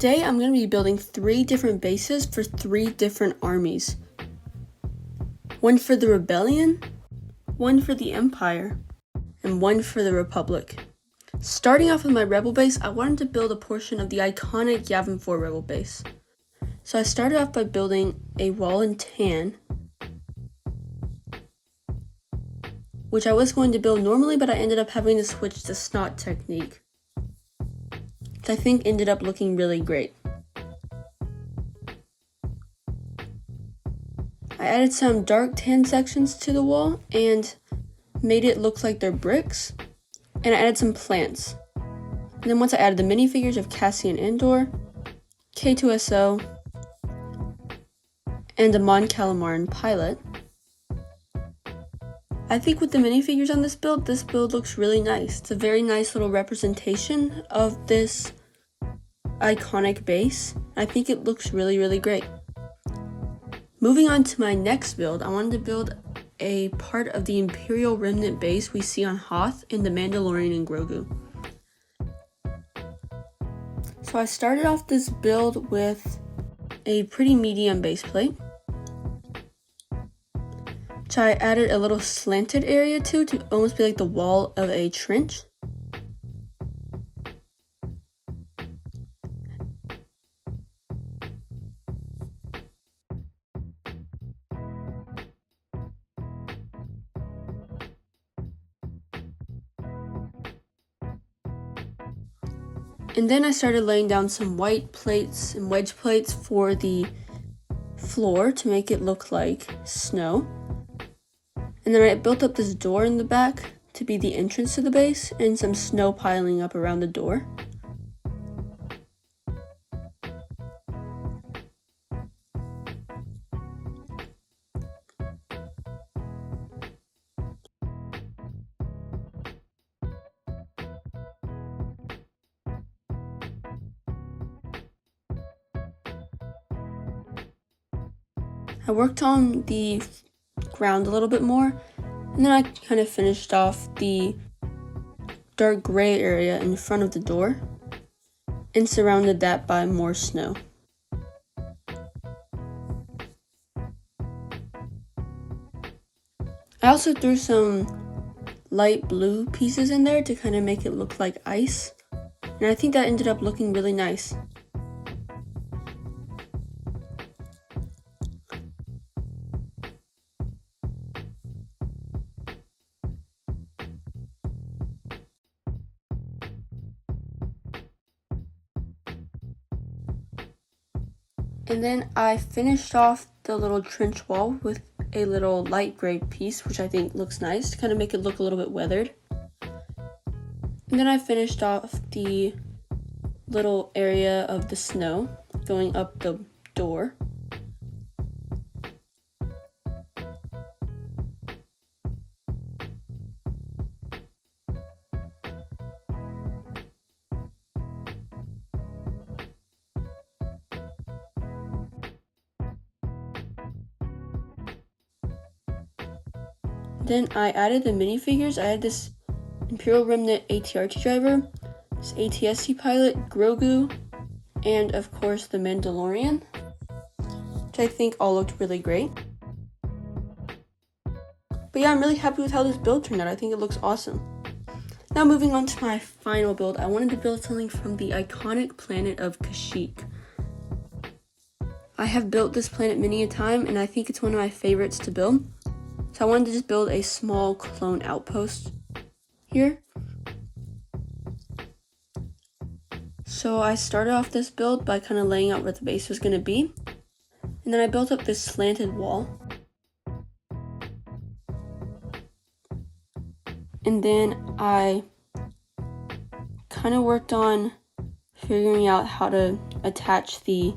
Today I'm going to be building 3 different bases for 3 different armies. One for the Rebellion, one for the Empire, and one for the Republic. Starting off with my Rebel base, I wanted to build a portion of the iconic Yavin 4 Rebel base. So I started off by building a wall in tan, which I was going to build normally, but I ended up having to switch to snot technique, which I think ended up looking really great. I added some dark tan sections to the wall and made it look like they're bricks, and I added some plants. And then once I added the minifigures of Cassian Andor, K2SO, and a Mon Calamari pilot. I think with the minifigures on this build looks really nice. It's a very nice little representation of this iconic base. I think it looks really, really great. Moving on to my next build, I wanted to build a part of the Imperial Remnant base we see on Hoth in The Mandalorian and Grogu. So I started off this build with a pretty medium base plate, which I added a little slanted area to almost be like the wall of a trench. And then I started laying down some white plates and wedge plates for the floor to make it look like snow. And then I built up this door in the back to be the entrance to the base and some snow piling up around the door. I worked on the ground a little bit more, and then I kind of finished off the dark gray area in front of the door and surrounded that by more snow. I also threw some light blue pieces in there to kind of make it look like ice, and I think that ended up looking really nice. And then I finished off the little trench wall with a little light gray piece, which I think looks nice to kind of make it look a little bit weathered. And then I finished off the little area of the snow going up the door. Then I added the minifigures. I had this Imperial Remnant ATRT driver, this ATST pilot, Grogu, and of course the Mandalorian, which I think all looked really great. But yeah, I'm really happy with how this build turned out. I think it looks awesome. Now moving on to my final build, I wanted to build something from the iconic planet of Kashyyyk. I have built this planet many a time, and I think it's one of my favorites to build. So I wanted to just build a small clone outpost here. So I started off this build by kind of laying out where the base was going to be. And then I built up this slanted wall. And then I kind of worked on figuring out how to attach the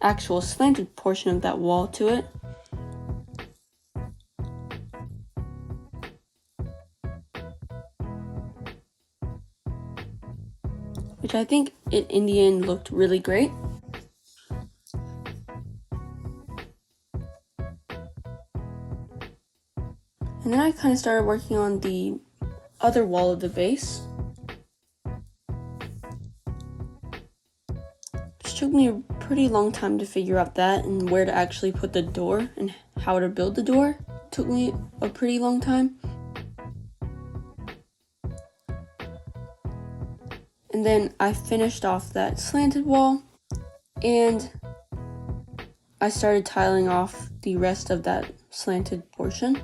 actual slanted portion of that wall to it. Which I think in the end looked really great. And then I kind of started working on the other wall of the base. took me a pretty long time to figure out that and where to actually put the door and how to build the door. It took me a pretty long time. And then I finished off that slanted wall and I started tiling off the rest of that slanted portion.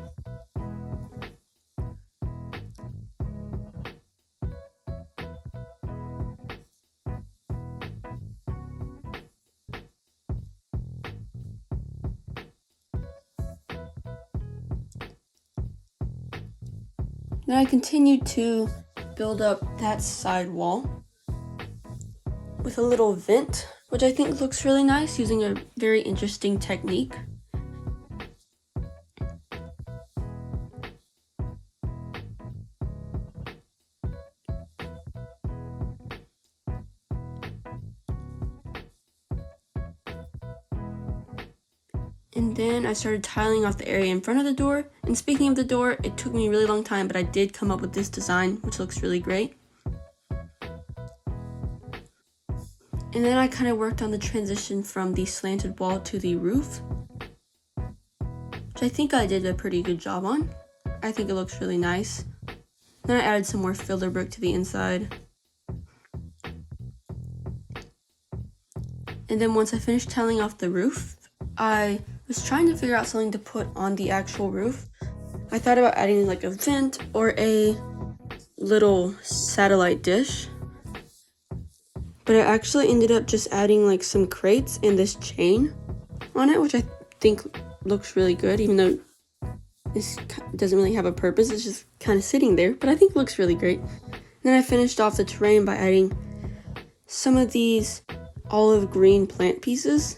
Then I continued to build up that side wall with a little vent, which I think looks really nice using a very interesting technique. And then I started tiling off the area in front of the door. And speaking of the door, it took me a really long time, but I did come up with this design, which looks really great. And then I kind of worked on the transition from the slanted wall to the roof, which I think I did a pretty good job on. I think it looks really nice. Then I added some more filler brick to the inside. And then once I finished tiling off the roof, I was trying to figure out something to put on the actual roof. I thought about adding like a vent or a little satellite dish, but I actually ended up just adding like some crates and this chain on it, which I think looks really good, even though this doesn't really have a purpose. It's just kind of sitting there, but I think it looks really great. And then I finished off the terrain by adding some of these olive green plant pieces,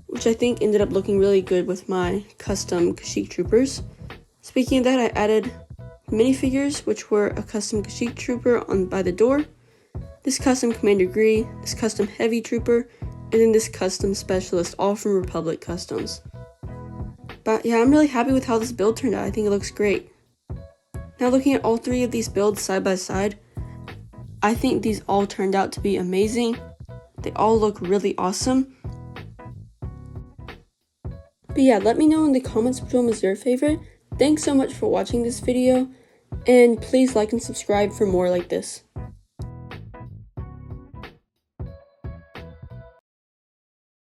which I think ended up looking really good with my custom Kashyyyk troopers. Speaking of that, I added minifigures, which were a custom Kashyyyk trooper by the door, this custom Commander Gree, this custom heavy trooper, and then this custom specialist, all from Republic Customs. But yeah, I'm really happy with how this build turned out. I think it looks great. Now looking at all three of these builds side by side, I think these all turned out to be amazing. They all look really awesome. But yeah, let me know in the comments which one was your favorite. Thanks so much for watching this video, and please like and subscribe for more like this.